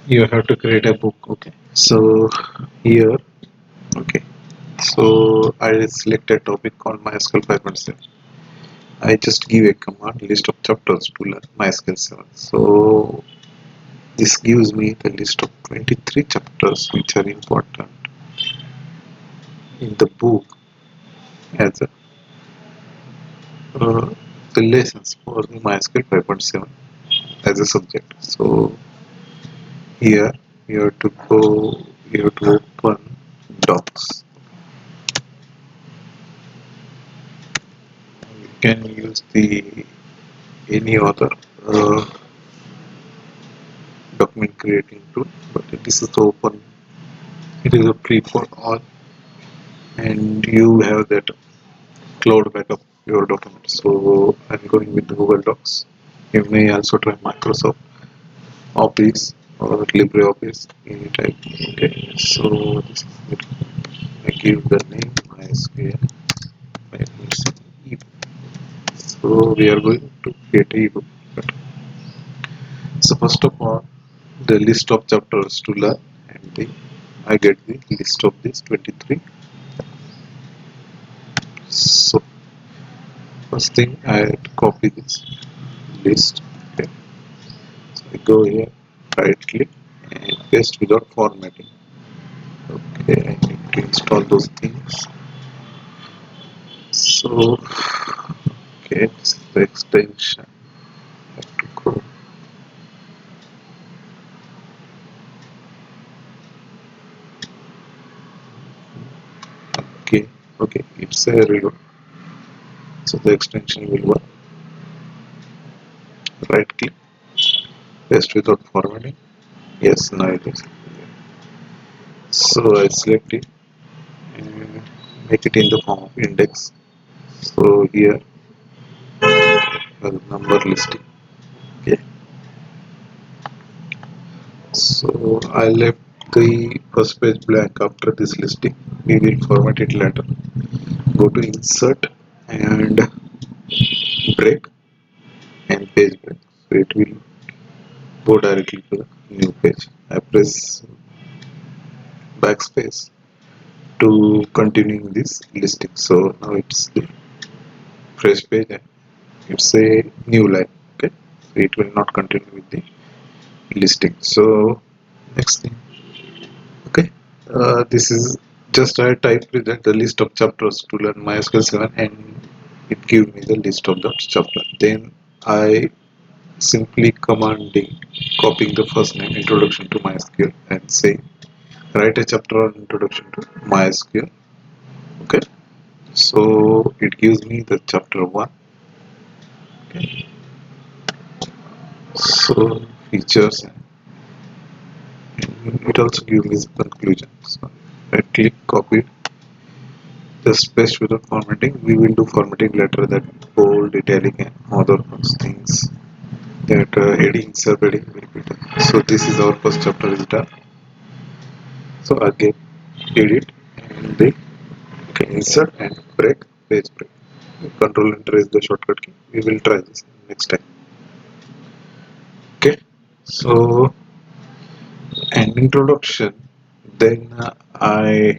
You have to create a book. Okay, so here, okay, so I select a topic called MySQL 5.7. I just give a command list of chapters to learn MySQL 7. So this gives me the list of 23 chapters which are important in the book as a, uh, the lessons for the MySQL 5.7 as a subject. So here you have to go, you have to open docs. You can use the any other uh, document creating tool, but this is the open. It is a free for all, and you have that cloud backup your document. So I'm going with Google Docs. You may also try Microsoft Office or LibreOffice any type. Okay, so this is it. I give the name MySQL. So we are going to create a ebook. So first of all, the list of chapters to learn, and I get the list of these 23. So first thing I have to copy this list. Okay. So I go here, right click and paste without formatting. Okay, I need to install those things. So okay, this is the extension. I have to go. Okay, okay, it's a reload. So the extension will work. Right click, paste without formatting. Yes, now it is. So I select it and make it in the form of index. So here number listing. Okay. So I left the first page blank after this listing. We will format it later. Go to insert and break and page break. So it will go directly to the new page. I press backspace to continuing this listing. So now it's the fresh page and it's a new line. Okay. So it will not continue with the listing. So next thing. Okay. This is just I type with the list of chapters to learn MySQL 7 and it gives me the list of the chapter. Then I simply commanding copying the first name introduction to MySQL and say write a chapter on introduction to MySQL. Okay. So it gives me the chapter 1. Okay. So features and it also gives me the conclusion. So right click copy it. Just paste without formatting. We will do formatting later, that bold, italic and other things. That heading, subheading will be done. So this is our first chapter is done. So again edit and then okay, insert and break, page break. Control enter is the shortcut key. We will try this next time. Okay. So an introduction. Then I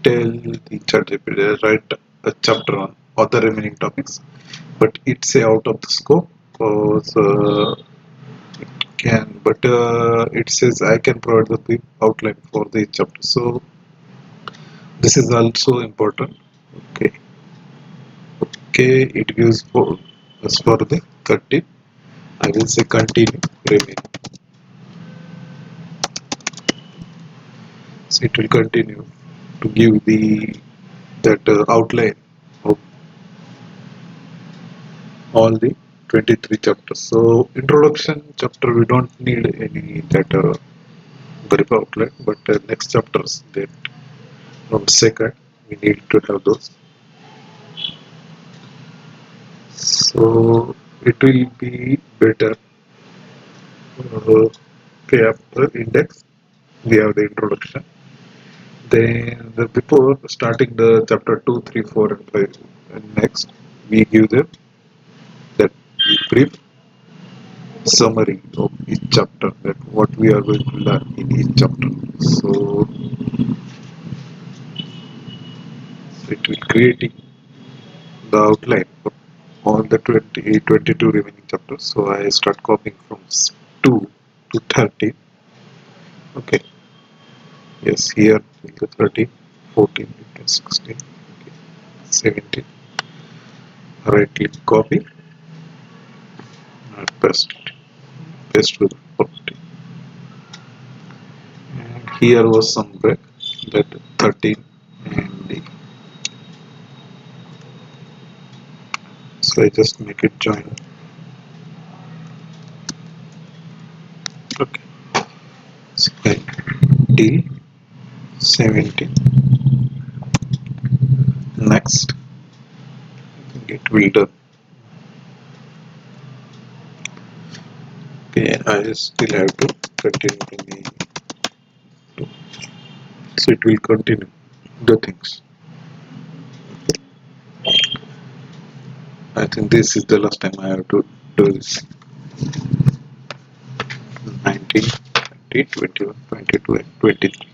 tell the ChatGPT write a chapter on other remaining topics, but it's a out of the scope because can but it says I can provide the brief outline for the chapter. So this is also important. Okay, okay, it gives for as for the 30. I will say continue remain. So it will continue to give the that outline of all the 23 chapters. So introduction chapter we don't need any that brief outline, but next chapters that from second we need to have those. So it will be better. Okay, after index we have the introduction. Then before starting the chapter 2, 3, 4 and 5 and next we give them that brief summary of each chapter, that what we are going to learn in each chapter. So it will creating the outline for all the 22 remaining chapters. So I start copying from 2 to 30. Okay, yes, here the 30, 14, 15, 16, okay, 17. Right click copy and paste it. Paste with 40. And here was some break, that 13 and the, so I just make it join. Okay, so till 17. Next, it will done. Okay, I still have to continue to the, so it will continue the things. I think this is the last time I have to do this. 19, 20, 21, 22 and 23.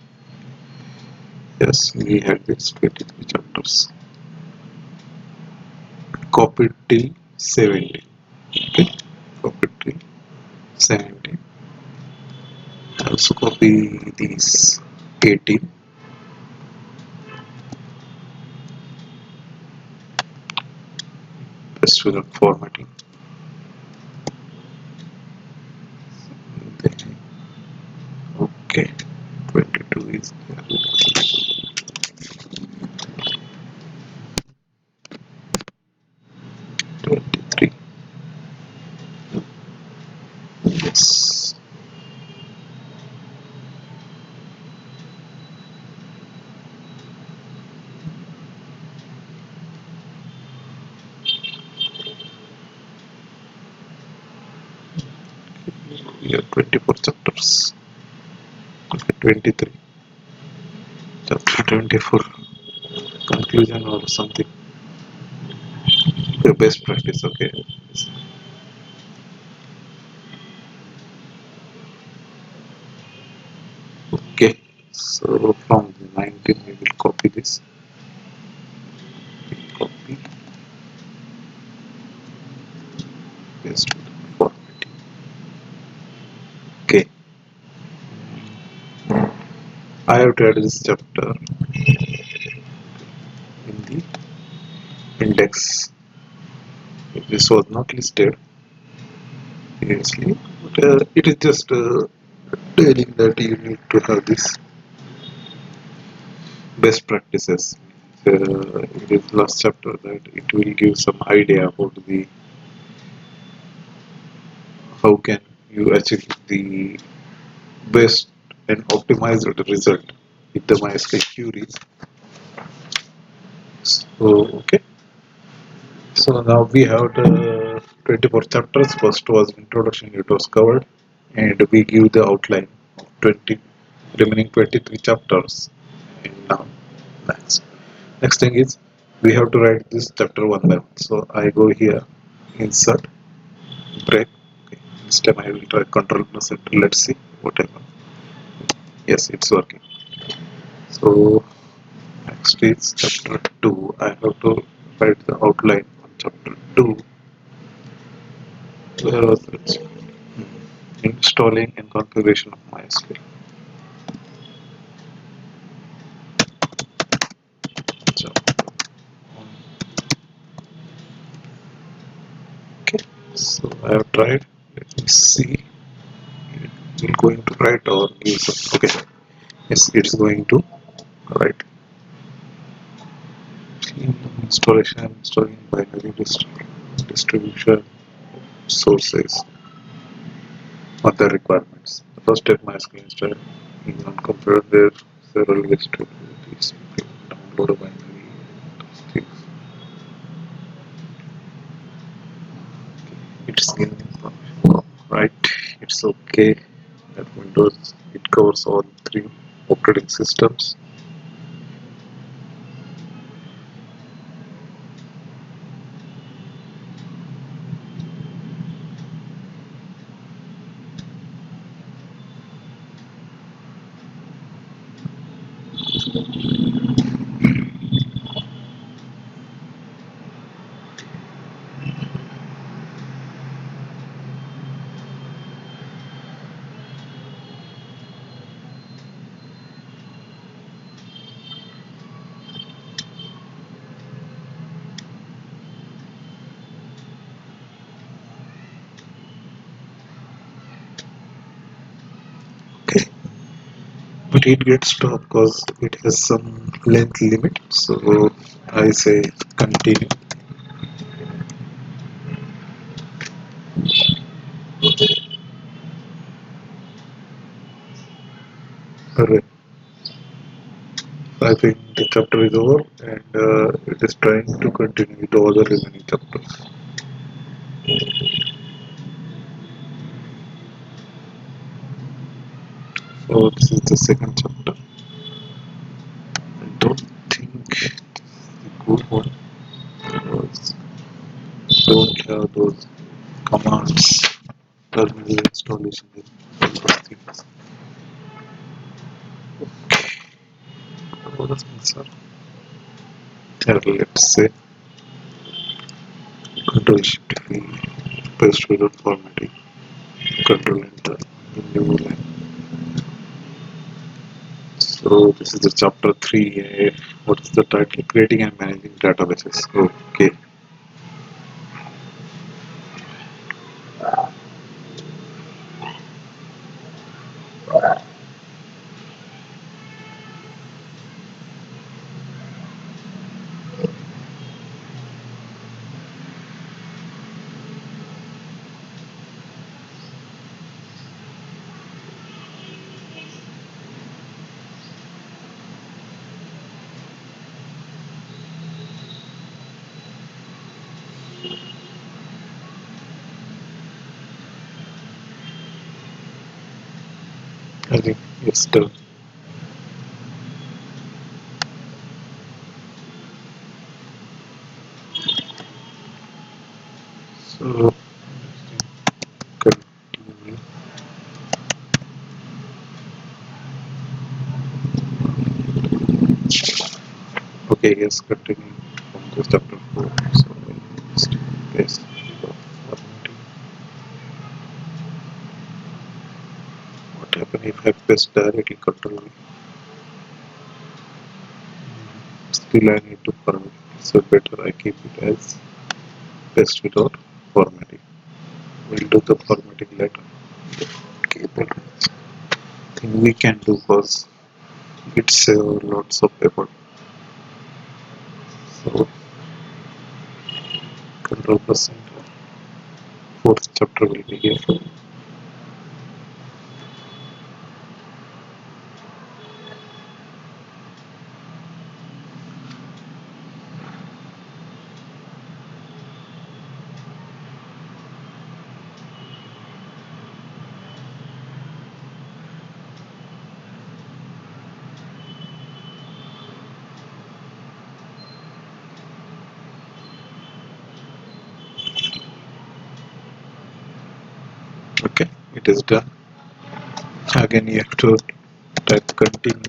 Yes, we had this 23 chapters. Copied till 70. Okay, copied till 70. Also copy these 18. Just without formatting. Then, okay, 22 is there. 23. Yes. We have 24 chapters. Okay, 23. Chapter 24. Conclusion or something. The best practice, okay. Okay, so from 19 we will copy this. Copy, paste with formatting. Okay, I have to add this chapter in the index. This was not listed previously, but it is just telling that you need to have this best practices. In this last chapter, that it will give some idea about the how can you achieve the best and optimized result with the MySQL queries. So okay, so now we have the 24 chapters. First was introduction, it was covered, and we give the outline of 20 remaining 23 chapters. And now next thing is we have to write this chapter one by one. So I go here, insert, break. Okay. This time I will try Control plus Enter. Let's see what happens. Yes, it's working. So next is chapter 2. I have to write the outline on chapter 2. Where was it? Installing and configuration of MySQL. Chapter 1. Okay, so I have tried. Let me see. It will going to write or give some. Okay, yes, it's going to write. Installation, installing binary distribution, sources, other requirements. The first step MySQL install is on computer. There are several ways to do this. Download a binary. Things. It's in right. It's okay. That Windows it covers all three operating systems. Okay, but it gets stopped because it has some length limit. So I say continue. Alright, I think the chapter is over and it is trying to continue with the other remaining chapters. So this is the second chapter. I don't think it's a good one because don't have those commands, terminal installation, and those things. What are things are? Let's say Control Shift V, paste without formatting, Control Enter, new line. So this is the chapter 3. What is the title? Creating and managing databases. Okay. I think it's done. So continue. Okay, yes, continue from the chapter 4. So just paste without formatting. What happens if I paste directly Control V? Still I need to format. So better I keep it as paste without formatting. We'll do the formatting later. Okay, that thing we can do because it saves lots of effort. So Control plus Enter. Fourth chapter will be here. Okay, it is done. Again, you have to type continue.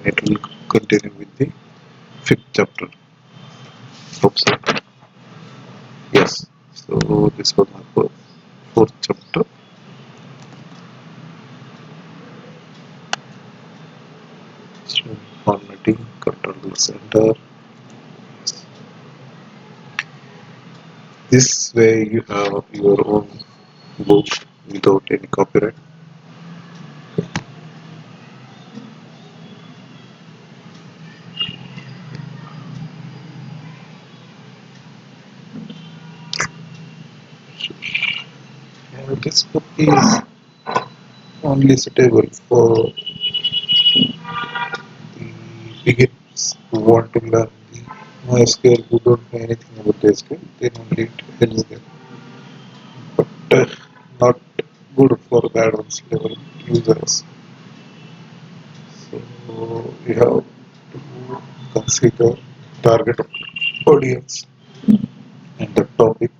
It will continue with the fifth chapter. Hope so. Yes. So this was my fourth chapter. So formatting, control center. This way you have your own book without any copyright. And this book is only suitable for the beginners who want to learn the MySQL who don't know anything about the SQL, then only it helps them. But not good for the advanced level users. So we have to consider target audience and the topic,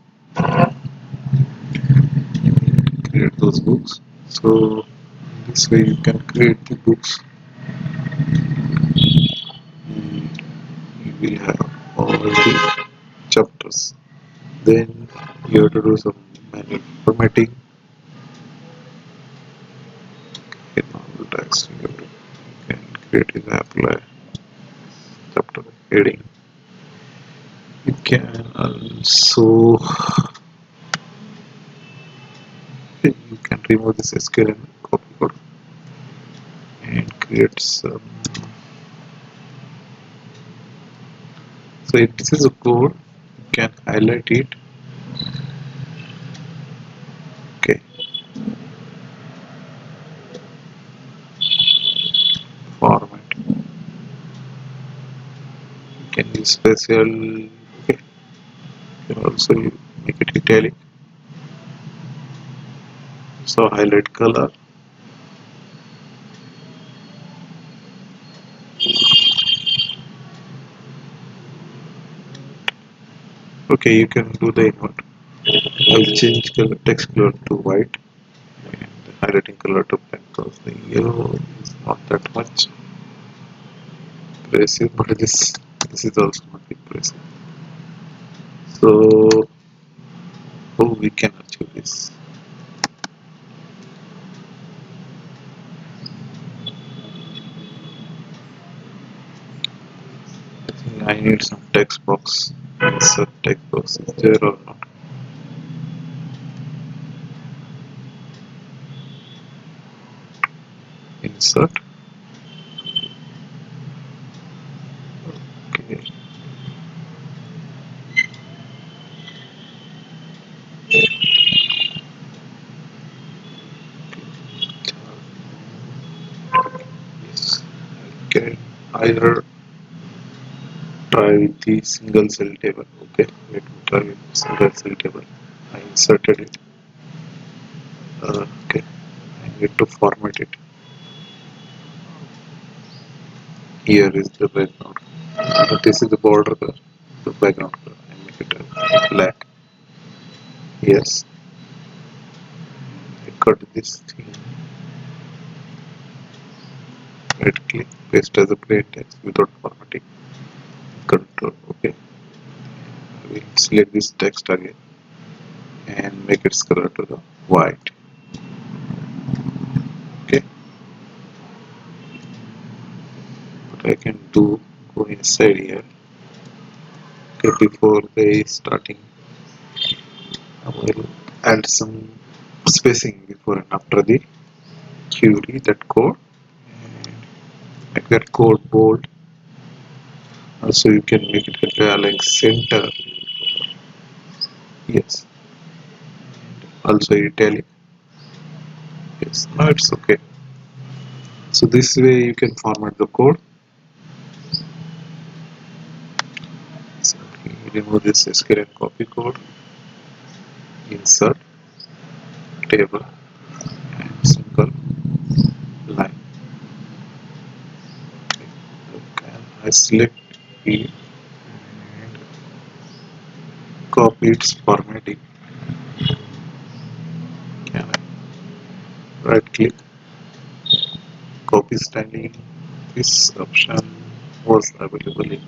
create those books. So this way you can create the books will have all the chapters. Then you have to do some manual formatting in normal text. You can create an apply chapter heading. You can also you can remove this SQL and copy code and create some. So if this is a code, you can highlight it. Okay, format. You can use special. Okay, you can also make it italic. So highlight color. Okay, you can do the invert. I'll change color, text color to white and the highlighting color to black because the yellow is not that much impressive, but this is also not impressive. So how we can achieve this? I think I need some text box. Insert text box is there or not? Insert. Okay. Yes. I can either try with the single cell table. Okay. Let me try with single cell table. I inserted it. Okay. I need to format it. Here is the background. This is the border color, the background color. I make it black. Yes. I cut this thing. Right click, paste as a plain text without formatting. Control. Okay. I will select this text again and make its color to the white. Okay. What I can do, go inside here. Okay, before the starting, I will add some spacing before and after the query, that code. Make that code bold. Also, you can make it like center. Yes. Also italic. Yes. Now it's okay. So this way you can format the code. So remove this SQL and copy code. Insert table and single line. Okay. I select it and copy its formatting. Can I right click, copy styling? This option was available in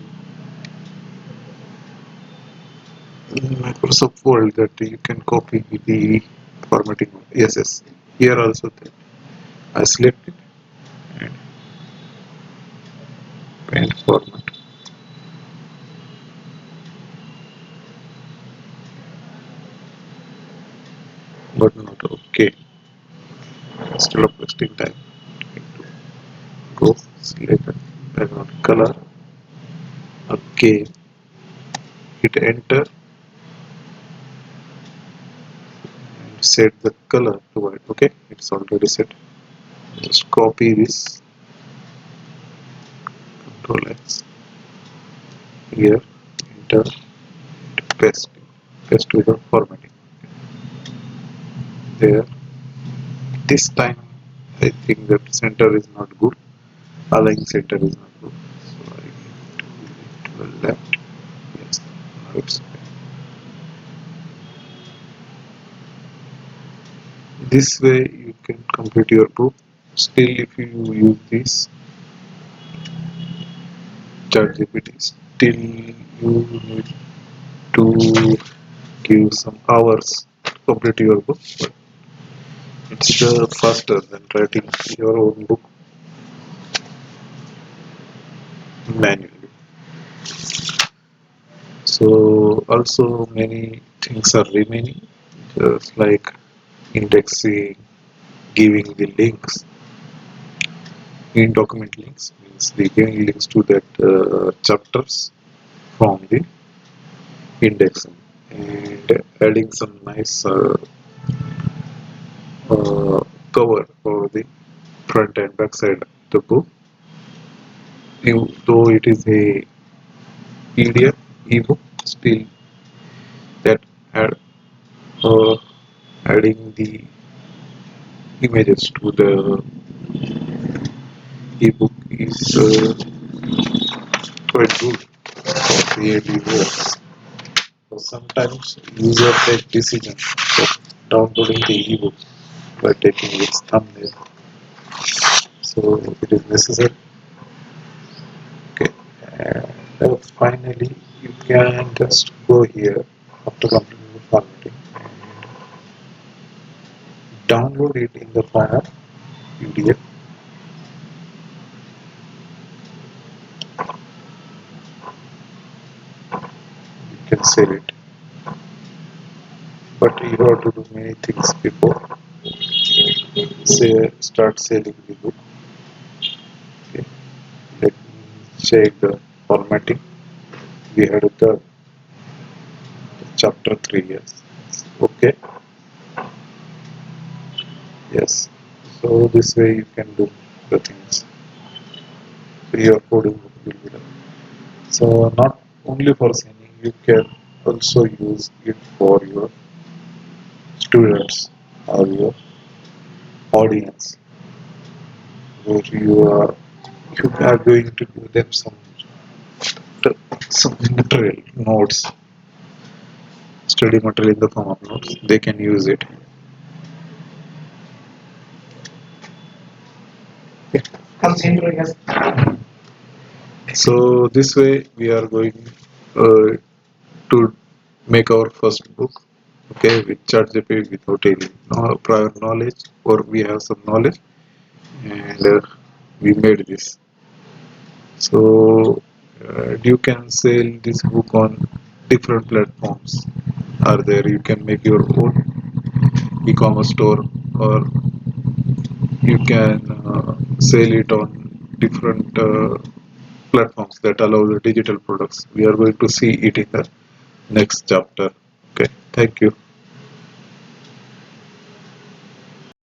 Microsoft Word, that you can copy the formatting. Yes, yes. Here also I select it and paint format, but not okay. Instead of wasting time, go select background color. Okay, hit enter and set the color to white. Okay, it's already set. Just copy this, Control X here, enter, paste, paste with the formatting there. This time I think that center is not good. Align center is not good. So I need to move it to the left. Yes, now it's okay. This way you can complete your book. Still, if you use this ChatGPT, still you need to give some hours to complete your book, but it's faster than writing your own book manually. So also many things are remaining, just like indexing, giving the links in document links, means the giving links to that chapters from the indexing, and adding some nice cover for the front and back side of the book. Though it is a PDF ebook, still that add, uh, adding the images to the ebook is quite good for creative works. So sometimes user take decision for downloading the ebook by taking its thumbnail. So it is necessary. Okay. And finally, you can just go here after completing the formatting, download it in the file PDF. You can save it, but you have to do many things before. Say start selling the book. Okay. Let me check the formatting. We had the chapter 3. Yes. Okay. Yes. So this way you can do the things. So your coding will be done. So not only for sending, you can also use it for your students or your audience, where you are going to give them some material notes, study material in the form of notes. They can use it. Okay. So this way we are going to make our first book, okay, with ChatGPT without any prior knowledge, or we have some knowledge, and we made this. So you can sell this book on different platforms. Are there? You can make your own e-commerce store, or you can sell it on different platforms that allow the digital products. We are going to see it in the next chapter. Okay, thank you.